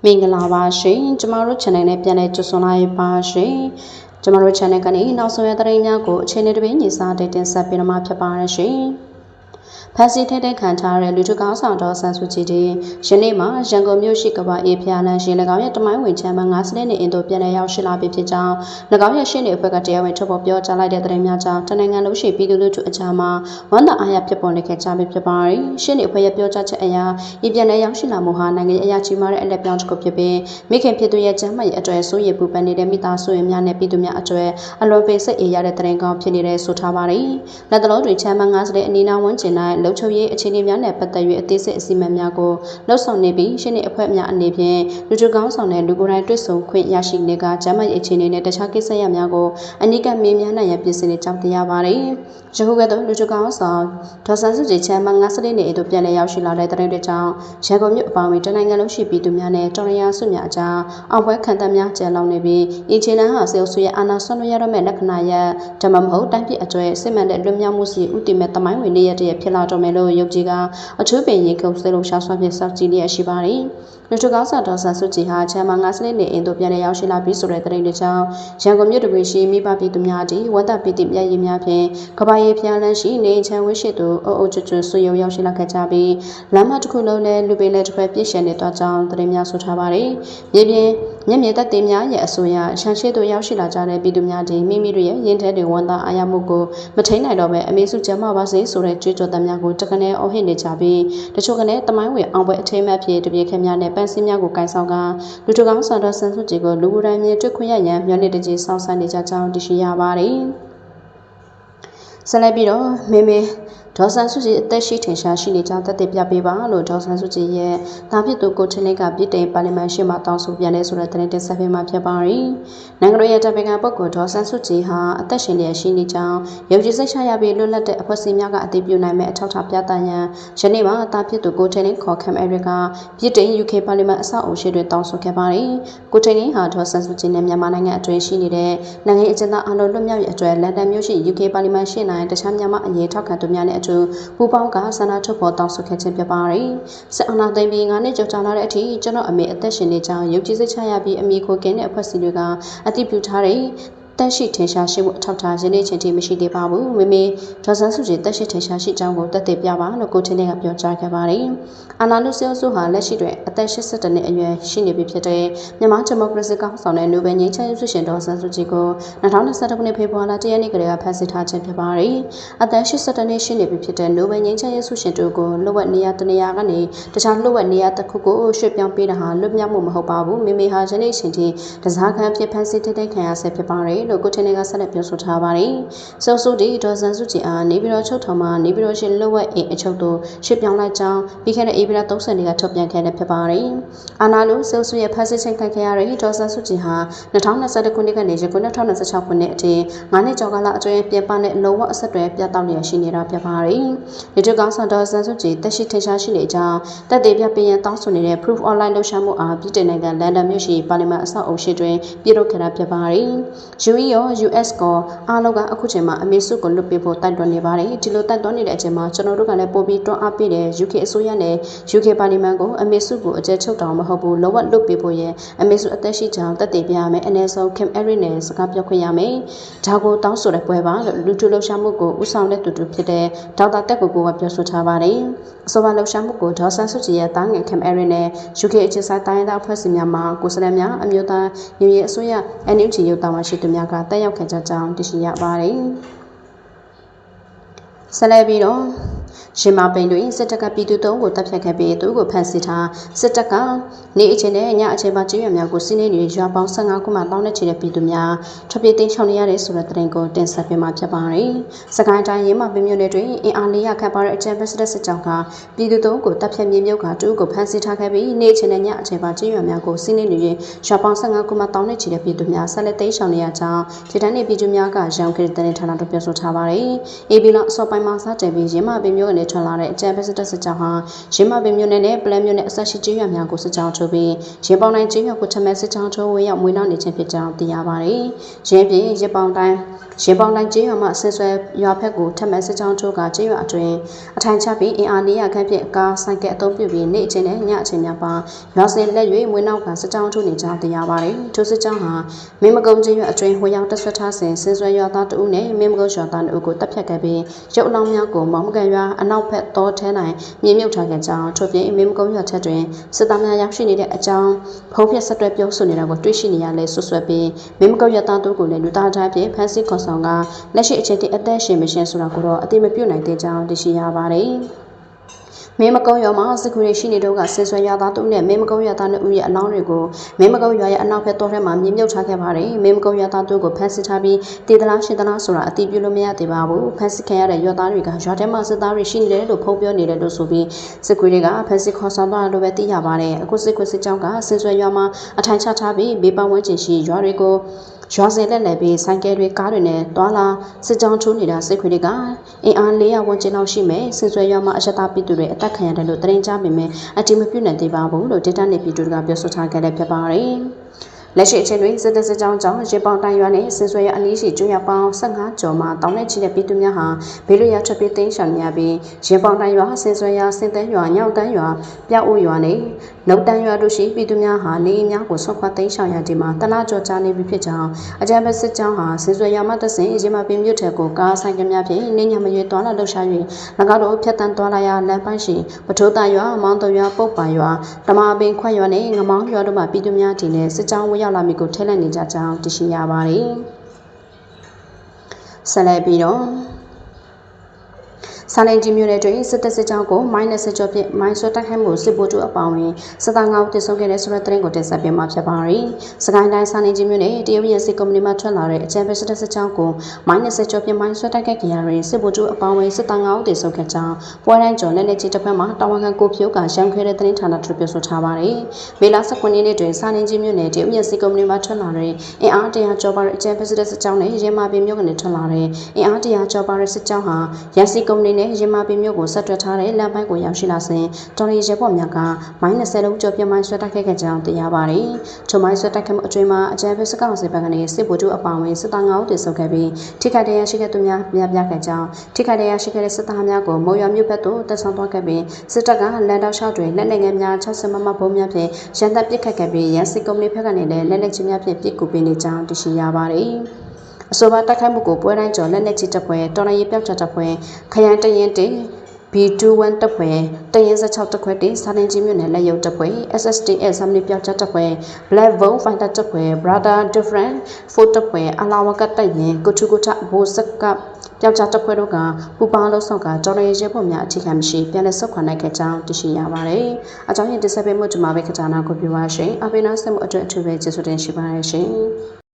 မင်္ဂလာပါရှင်ကျမတို့ channel နဲ့ပြန်လည်ကြိုဆိုလိုက်ပါရှင်ကျမတို့ channel ကနေနောက်ဆုံးရသတင်းများကိုအခြေအနေတစ်ပေးညီစားတင်ဆက်ပေးမှာဖြစ်ပါရရှင်ဖန်စီထဲခံထားတဲ့လူထုကောင်းဆောင်တော်ဆန်းစုကြည်ဒီယနေ့မှာရန်ကုန်မြို့ရှိကမ္ဘာအေးဖျားလန်းရှင်၎င်းရဲ့တမိုင်းဝင်ချမ်းမ9စနစ်နဲ့အင်တိုပြန်လည်ရောက်ရှိလာပြီဖြစ်ကြောင်း၎င်းရဲ့ရှင်းနေအဖွဲ့ကတရားဝင်ထုတ်ဖော်ပြောကြားလိုက်တဲ့သတင်းများကြောင့်တနိုင်ငံလုံးရှိပြည်သူလူထုအကြားမှာဝန်တာအားရဖြစ်ပေါ်နေခဲ့ကြပြီဖြစ်ပါတယ်ရှင်းနေအဖွဲ့ရဲ့ပြောကြားချက်အရဤပြန်လည်ရောက်ရှိလာမှုဟာနိုင်ငံအရာကြီးမားတဲ့အလက်ပြောင်းတစ်ခုဖြစ်ပြီးမိခင်ဖြစ်သူရဲ့ကျမ်းမာရေးအတွေ့ဆိုရပူပန်နေတဲ့မိသားစုဝင်များနဲ့ပြည်သူများအတွေ့အလွန်ပေးစိတ်အေးရတဲ့သတင်းကောင်းဖြစ်နေတဲ့ဆိုထားပါတယ်လက်တလုံးတွေချမ်းမ9စနစ်အနီးနားဝန်းကျင်၌လုံခြုံရေးအခြေအနေများနဲ့ပတ်သက်၍အသေးစိတ်အစီအမံများကိုလှုပ်ဆောင်နေပြီးရှင်းနေအဖွဲ့များအနေဖြင့်လူထုကောင်းဆောင်တဲ့လူကိုယ်တိုင်တွေ့ဆုံခွင့်ရရှိနေကကျမ်းမာရေးအခြေအနေနဲ့တခြားကိစ္စရပ်များကိုအနိကမေးမြန်းနိုင်ရန်ပြင်ဆင်နေကြောင်းသိရပါတယ်။ယခုကတည်းကလူထုကောင်းဆောင်ဒေါ်ဆန်းစုကြည်ချမ်းမ9စနစ်နဲ့အတူပြန်လည်ရောက်ရှိလာတဲ့တဲ့တဲ့ကြောင့်ရန်ကုန်မြို့အပါအဝင်တနိုင်ငံလုံးရှိပြည်သူများနဲ့တော်ရရစုများအကြားအောင်ပွဲခံတပ်များကျန်လောင်နေပြီးဤခြေနှံဟာစေအုပ်စုရဲ့အာဏာဆွမ်းရရမယ့်လက္ခဏာရပ်ဓမ္မမဟုတ်တိုင်းပြည်အကျွဲစစ်မှန်တဲ့လွတ်မြောက်မှုစီဥတည်မဲ့တမိုင်းဝင်နေရတဲ့ဖြစ်လာတော့မယ်လို့ယုံကြည်ကအထူးပင်ရင်ခုံစလုံးရှာဆွမ်းဖြစ်စောင့်ကြည့်လျက်ရှိပါတယ်လူထုကောင်းဆောင်ဒေါ်ဆန်းစုကြည်ဟာချမ်းမ9စနစ်နဲ့အင်တိုပြန်လည်ရောက်ရှိလာပြီးဆိုတဲ့သတင်းတွေကြောင့်ရန်ကုန်မြို့တပင်ရှိမိဘပြည်သူများသည်ဝတ်တပ်ပီတိမျက်ရည်များဖြင့်ကဘာရီဖျားလန်းရှိနေချမ်းဝင်းရှိသူအုပ်အုပ်ကျွတ်ဆွေရုံရောက်ရှိလာခဲ့ကြပြီးလမ်းမတစ်ခုလုံးနဲ့လူပင်လက်တစ်ဖက်ပြည့်ရှံနေတော့ကြောင်းသတင်းများဆိုထားပါတယ်မြေပြင်မျက်မြင်သက်သေများရဲ့အဆိုအရရှမ်းရှိသူရောက်ရှိလာကြတဲ့ပြည်သူများသည်မိမိတို့ရဲ့ရင်းထဲတွေဝန်သားအားရမှုကိုမထိန်နိုင်တော့ပဲအမေစုကျမ်းမာပါစေဆိုတဲ့ကြွေးကြော်သံများကိုတခနဲ့အော်ဟစ်နေကြပြီးတချို့ကလည်းတမိုင်းဝင်အောင်ပွဲအထိမ်းအမှတ်ဖြစ်တပြေခင်များနဲ့ပန်းစည်းများကိုကိုင်ဆောင်ကလူထုကောင်းဆောင်တော်ဆန်းစုကြည်ကိုလူကိုယ်တိုင်မြင်တွေ့ခွင့်ရရန်မျှော်လင့်တကြီးစောင့်ဆိုင်းနေကြကြောင်းသိရှိရပါတယ်ဆက်လက်ပြီးတော့မေဒေါ်ဆန်းစုကြည်အသက်ရှိထင်ရှားရှိနေကြောင်းသက်သေပြပေးပါလို့ဒေါ်ဆန်းစုကြည်ရဲ့တာဖြစ်သူကိုထင်းလင်းကပြည်တိုင်ပါလီမန်ရှေ့မှတောင်းဆိုပြန်လဲဆိုတဲ့သတင်းတင်ဆက်ပေးမှာဖြစ်ပါတယ်။နိုင်ငံတော်ရဲ့တပ်ပင်ကပုဂ္ဂိုလ်ဒေါ်ဆန်းစုကြည်ဟာအသက်ရှင်လျက်ရှိနေကြောင်းယုံကြည်စိတ်ချရပြီးလွတ်လပ်တဲ့အဖွဲ့အစည်းများကအတည်ပြုနိုင်မဲ့အထောက်အထားပြသရန်ယနေ့မှတာဖြစ်သူကိုထင်းလင်းခေါ်ခံအရကပြည်တိုင် UK ပါလီမန်အဆောက်အဦရှိတွင်တောင်းဆိုခဲ့ပါတယ်။ကိုထင်းလင်းဟာဒေါ်ဆန်းစုကြည်နဲ့မြန်မာနိုင်ငံအတွင်းရှိနေတဲ့နိုင်ငံအကျဉ်းသားအလုံးလွတ်မြောက်ရေးအတွက်လန်ဒန်မြို့ရှိ UK ပါလီမန်ရှိနိုင်တခြားမြန်မာအရေးထောက်ခံသူများနဲ့အတူပူပေါင်းကဆန္ဒထုတ်ဖော်တောင်းဆိုခဲ့ခြင်းဖြစ်ပါတယ်။စစ်အာဏာသိမ်းပြီး9နှစ်ကျော်ကြာလာတဲ့အထိကျွန်တော်အမေအသက်ရှင်နေကြောင်းယုံကြည်စိတ်ချရပြီးအမိခိုကင်းတဲ့အဖွဲ့အစည်းတွေကအသိပြုထားတဲ့တက်ရှိထင်ရှားရှိမှုအထောက်အထားရင်းနှီးချင်းတိမရှိသေးပါဘူးမိမိဒေါ်ဆန်းစုကြည်တက်ရှိထင်ရှားရှိကြောင်းကိုတက်သေပြပါလို့ကိုထင်းလင်းကပြောကြားခဲ့ပါတယ်အာနာလူစေအုပ်စုဟာလက်ရှိတွင်အသက်82နှစ်အရွယ်ရှိနေပြီဖြစ်တဲ့မြန်မာဒီမိုကရေစီကောင်ဆောင်တဲ့နိုဘယ်ငြိမ်းချမ်းရေးဆုရှင်ဒေါ်ဆန်းစုကြည်ကို2021ခုနှစ်ဖေဖော်ဝါရီလ1ရက်နေ့ကတည်းကဖမ်းဆီးထားခြင်းဖြစ်ပါတယ်အသက်82နှစ်ရှိနေပြီဖြစ်တဲ့နိုဘယ်ငြိမ်းချမ်းရေးဆုရှင်တို့ကိုလွတ်ဝက်နေရာတနေရာကနေတခြားလွတ်ဝက်နေရာတစ်ခုကိုရွှေ့ပြောင်းပေးတာဟာလွတ်မြောက်မှုမဟုတ်ပါဘူးမိမိဟာယနေ့ချိန်ထိတစားခံဖြစ်ဖမ်းဆီးထိတ်ခံရဆဲဖြစ်ပါတယ်လို့ကိုထင်းလင်းကဆက်လက်ပြောဆိုထားပါတယ်။စုံစုဒီဒေါ်ဆန်းစုကြည်အားနေပြည်တော်ချုပ်ထောင်မှာနေပြည်တော်ရှိလွတ်ဝက်အိမ်အချုပ်တို့ရှစ်ပြောင်းလိုက်ကြောင်းပြီးခဲ့တဲ့ဧပြီလ30ရက်နေ့ကထုတ်ပြန်ခဲ့တဲ့ဖြစ်ပါတယ်။အာနာလူစုံစုရဲ့ဖမ်းဆီးခြင်းခံခဲ့ရတဲ့ဒေါ်ဆန်းစုကြည်ဟာ2021ခုနှစ်ကနေယခု2026ခုနှစ်အထိ9နှစ်ကျော်ကာလအတွင်းပြပနဲ့လုံးဝအဆက်အသွယ်ပြတ်တောက်လျက်ရှိနေတာဖြစ်ပါတယ်။ဒီတုကောင်ဆောင်ဒေါ်ဆန်းစုကြည်တက်ရှိထင်ရှားရှိနေကြောင်းတက်သေးပြပေးရန်တောင်းဆိုနေတဲ့ Proof Online လှုပ်ရှားမှုအားပြည်ထောင်နိုင်ငံလန်ဒန်မြို့ရှိပါလီမန်အဆောက်အဦရှိတွင်ပြုလုပ်ခဲ့တာဖြစ်ပါတယ်။ UE ရော US ကိုအားလုံးကအခုချိန်မှာအမေစုကိုလွတ်ပေးဖို့တိုက်တွန်းနေပါတယ်ဒီလိုတိုက်တွန်းနေတဲ့အချိန်မှာကျွန်တော်တို့ကလည်းပို့ပြီးတွန်းအားပေးတဲ့ UK အစိုးရနဲ့ UK ပါလီမန်ကိုအမေစုကိုအကျဉ်းချုပ်တောင်မဟုတ်ဘူးလောကလွတ်ပေးဖို့ရဲ့အမေစုအသက်ရှိကြောင်းတက်တည်ပြရမယ်အနည်းဆုံး Kim Erin နဲ့စကားပြောခွင့်ရမယ်ဒါကိုတောင်းဆိုတဲ့ပွဲပါလူထုလှုပ်ရှားမှုကိုဦးဆောင်တဲ့သူဖြစ်တဲ့ဒေါက်တာတက်ကိုကပြောဆိုထားပါတယ်အဆိုပါလှုပ်ရှားမှုကိုဒေါ်ဆန်းစုကြည်ရဲ့တားငယ် Kim Erin နဲ့ UK အခြေစိုက်တိုင်းဒေသအဖွဲ့အစည်းများမှကိုယ်စားလှယ်များအမျိုးသားညီညွတ်ရေးအစိုးရ NUG ရုပ်တာဝန်ရှိသူများကတက်ရောက်ခဲ့ကြကြောင်းသိရှိရပါတယ်ဆက်လက်ပြီးတော့ရှင်မပိန်တွင်စစ်တပ်ကပြည်သူသုံးကိုတပ်ဖြတ်ခဲ့ပြီးသူကိုဖမ်းဆီးထားစစ်တပ်ကနေအချိန်နဲ့ညအချိန်ပါကြေးရွာများကိုစီးနှင်းနေရွာပေါင်း15ခုမှတောင်းနဲ့ချီတဲ့ပြည်သူများထွက်ပြေးတိမ်းရှောင်နေရတဲ့ဆိုတဲ့သတင်းကိုတင်ဆက်ပေးမှာဖြစ်ပါတယ်။စကိုင်းတိုင်းရင်းမပင်မြို့နယ်တွင်အင်အား400ခန့်ပါတဲ့အကြမ်းဖက်စစ်ကြောင်းကပြည်သူသုံးကိုတပ်ဖြတ်မြေမြုပ်ကသူကိုဖမ်းဆီးထားခဲ့ပြီးနေ့အချိန်နဲ့ညအချိန်ပါကြေးရွာများကိုစီးနှင်းနေရွာပေါင်း15ခုမှတောင်းနဲ့ချီတဲ့ပြည်သူများဆက်လက်တိမ်းရှောင်နေရကြောင်းဒေသနေပြည်သူများကရောင်ကလေးတဲ့ဌာနတို့ပြောဆိုထားပါတယ်။ AB လောက်အစောပိုင်းမှာစတင်ပြီးရင်းမပင်မြို့နယ်ထွက်လာတဲ့အကြမ်းဖက်စစ်ကြောင်းဟာရင်းမပင်မြို့နယ်နဲ့ပလန်မြို့နယ်အဆက်ရှိကြေးရွာများကိုစစ်ကြောင်းထိုးပြီးရင်းပေါင်းတိုင်းကြေးရွာကိုချမဲစစ်ကြောင်းထိုးဝင်ရောက်မွေးနှောက်နေခြင်းဖြစ်ကြောင်းသိရပါတယ်။ရင်းပြည်ရစ်ပေါင်းတိုင်း ရေပေါင်တိုင်းကျေးရွာမှာဆင်ဆွဲရွာဖက်ကိုထပ်မံစစ်ကြောင်းထိုးကကျေးရွာအတွင်းအထိုင်ချပြီးအင်အား400ခန့်ဖြင့်ကားဆိုင်ကယ်အသုံးပြုပြီးနေ့အချိန်နဲ့ညအချိန်များပါရွာစဉ်လက်၍မွေးနောက်ကစစ်ကြောင်းထိုးနေကြောင်းသိရပါတယ်။ထိုစစ်ကြောင်းဟာမင်းမကုန်းကျေးရွာအတွင်းဟိုရောက်တက်ဆွတ်ထားစဉ်ဆင်ဆွဲရွာသားတဦးနဲ့မင်းမကုန်းရွာသား2ဦးကိုတပ်ဖြတ်ခဲ့ပြီးရုပ်အလောင်းများကိုမောင်မကန်ရွာအနောက်ဘက်တောထဲ၌မြေမြုပ်ထားခဲ့ကြောင်းထို့ပြင်မင်းမကုန်းရွာထက်တွင်စစ်သားများရောက်ရှိနေတဲ့အကြောင်းဖုံးပြဆက်တွဲပြောဆိုနေတာကိုတွေ့ရှိနေရလဲဆွဆွဲပြီးမင်းမကုန်းရွာသားတို့ကိုလည်းလူသားတိုင်းဖြင့်ဖမ်းဆီးခေါ်ဆောင်ကလက်ရှိအချိန်ထိအသက်ရှင်မရှင်ဆိုတာကိုတော့အသိမပြုနိုင်သေးကြောင်းသိရှိရပါတယ်။မင်းမကုန်းရွာမှာစစ်ကူတွေရှိနေတော့ကဆင်ဆွဲရွာသားတို့နဲ့မင်းမကုန်းရွာသား2ဦးရဲ့အလောင်းတွေကိုမင်းမကုန်းရွာရဲ့အနောက်ဘက်တောထဲမှာမြေမြုပ်ထားခဲ့ပါတယ်။မင်းမကုန်းရွာသားတို့ကိုဖမ်းဆီးထားပြီးတေသလားရှင်သလားဆိုတာအသိပြုလို့မရသေးပါဘူး။ဖမ်းဆီးခံရတဲ့ရွာသားတွေကရွာထဲမှာစစ်သားတွေရှိနေတယ်လို့ဖုံးပြောနေတယ်လို့ဆိုပြီးစစ်ကူတွေကဖမ်းဆီးခေါ်ဆောင်သွားတယ်လို့ပဲသိရပါတယ်။အခုစစ်ကူစစ်ကြောင်းကဆင်ဆွဲရွာမှာအထိုင်ချထားပြီးဘေးပတ်ဝန်းကျင်ရှိရွာတွေကိုရွာစဉ်လက်လက်ပြီးဆိုင်ကယ်တွေကားတွေနဲ့တွာလာစစ်ကြောင်းထိုးနေတာစစ်ခွေတွေကအင်အား400ဝန်းကျင်လောက်ရှိမယ်ဆင်ဆွဲရွာမှာအရှက်သားပြည်သူတွေအသက်ခံရတယ်လို့သတင်းကြားပေမဲ့အတိမပြုနိုင်သေးပါဘူးလို့ဒေတာနေပြည်သူတွေကပြောဆိုထားကြတဲ့ဖြစ်ပါတယ်လက်ရှိအချိန်တွင်စစ်တပ်စစ်ကြောင်းကြောင့်ရေပေါင်တိုင်ရွာနဲ့ဆင်ဆွဲရအနီးရှိကျွန်းရပေါင်း15ကျော်မှတောင်းနဲ့ချီတဲ့ပြည်သူများဟာဘေးလွတ်ရာထွက်ပြေးတိမ်းရှောင်နေရပြီးရေပေါင်တိုင်ရွာဆင်ဆွဲရဆင်သဲရွာညောင်တန်းရွာပြောက်အိုရွာနဲ့နှုတ်တန်းရွာတို့ရှိပြည်သူများဟာနေအိမ်များကိုဆွတ်ခွာတိမ်းရှောင်ရခြင်းမှာတလားကျော်ကြာနေပြီဖြစ်ကြောင်းအကြမ်းဖက်စစ်ကြောင်းဟာဆင်ဆွဲရမှတဆင်ရေမပင်မြို့ထက်ကိုကားဆိုင်ကများဖြင့်နေညမရွေသွားလာလှုပ်ရှား၍၎င်းတို့ဖျက်တမ်းသွားလာရလမ်းပိုင်းရှိပထိုးတရွာမောင်းတော်ရွာပုတ်ပါရွာဓမ္မပင်ခွက်ရွာနဲ့ငမောင်းရွာတို့မှပြည်သူများတည်နေစစ်ကြောင်းဝရောက်လာမည်ကိုထဲလက်နေကြကြောင်းသိရှိရပါတယ်။ဆက်လက်ပြီးတော့စာလင်ကြီးမြို့နယ်တွင်စစ်တပ်စစ်ကြောင်းကို-20ကျော်ဖြင့်မိုင်းဆွဲတိုက်ခိုက်မှုစစ်ဗိုလ်ချုပ်အပေါင်းတွင်စစ်သား9ဦးသေဆုံးခဲ့တဲ့ဆိုတဲ့သတင်းကိုတင်ဆက်ပေးမှာဖြစ်ပါရယ်။စကိုင်းတိုင်းစာလင်ကြီးမြို့နယ်တရုတ်ရစီကုမ္ပဏီမှထွက်လာတဲ့အကြမ်းဖက်စစ်တပ်စစ်ကြောင်းကို-20ကျော်ဖြင့်မိုင်းဆွဲတိုက်ခိုက်ခဲ့ရတဲ့စစ်ဗိုလ်ချုပ်အပေါင်းတွင်စစ်သား9ဦးသေဆုံးခဲ့ကြောင်းပွဲတိုင်းကျော်လက်လက်ကြီးတစ်ဖက်မှတာဝန်ခံကိုဖြိုးကရှမ်းခွဲတဲ့သတင်းဌာနထပြောဆိုထားပါရယ်။မေလ19ရက်နေ့တွင်စာလင်ကြီးမြို့နယ်တရုတ်ရစီကုမ္ပဏီမှထွက်လာတဲ့အင်အား100ကျော်ပါတဲ့အကြမ်းဖက်စစ်တပ်စစ်ကြောင်းနဲ့ရဲမာပင်မြို့ကနေထွက်လာတဲ့အင်အား100ကျော်ပါတဲ့စစ်ကြောင်းဟာရစီကုမ္ပဏီနဲ့ရဲမာပင်မြို့ကိုဆက်တွဲထားတဲ့လမ်းပိုင်းကိုရောက်ရှိလာစဉ်တော်ရီရဲဘော်များက-20လုံးကျော်ပြမိုင်းဆွဲတိုက်ခဲ့ကြောင်းသိရပါတယ်။ထိုမိုင်းဆွဲတိုက်ခိုက်မှုအတွင်းမှာအကြမ်းဖက်စစ်ကောင်စီဘက်ကနေစစ်ဗိုလ်ချုပ်အပေါင်းဝင်စစ်သား9ဦးသေဆုံးခဲ့ပြီးထိခိုက်ဒဏ်ရာရှိခဲ့သူများပြခဲ့ကြောင်းထိခိုက်ဒဏ်ရာရှိခဲ့တဲ့စစ်သားများကိုမုံရွာမြို့ဘက်သို့တက်ဆောင်သွားခဲ့ပြီးစစ်တပ်ကလမ်းတောက်လျှောက်တွင်လက်နက်ငယ်များ60မမဘုံများဖြင့်ရန်တပ်ပစ်ခတ်ခဲ့ပြီးရန်စစ်ကုမ္ပဏီဘက်ကနေလည်းလက်နက်ကြီးများဖြင့်ပစ်ကူပေးနေကြောင်းသိရှိရပါတယ်။အဆိုပါတိုက်ခိုက်မှုကိုပွဲတိုင်းကျော်လက်နက်ကြီးတပ်ဖွဲ့တော်ရည်ပြောက်ချတပ်ဖွဲ့ခရိုင်တရင်တင်B21 တပ်ဖွဲ့တရင်16တပ်ခွဲတင်စာလင်ကြီးမြို့နယ်လက်ရုပ်တပ်ဖွဲ့ SSTS ဆမ်လီပြောက်ချတပ်ဖွဲ့ Black Bone Fighter တပ်ဖွဲ့ Brother Different 4တပ်ဖွဲ့အလာဝကတပ်ရင်ကုထုကုထဘိုးစကပြောက်ချတပ်ဖွဲ့တို့ကပူပေါင်းလှုပ်ဆောင်ကတော်ရည်ရဲဘော်များအခြေခံမရှိပြန်လည်ဆုတ်ခွာနိုင်ခဲ့ကြောင်းသိရှိရပါတယ်။အကြောင်းရင်းတင်ဆက်ပေးမှုဒီမှာပဲခဏနာကိုပြောပါရှင်။အပိနာဆက်မှုအတွက်အထူးပဲကျေးဇူးတင်ရှိပါတယ်ရှင်။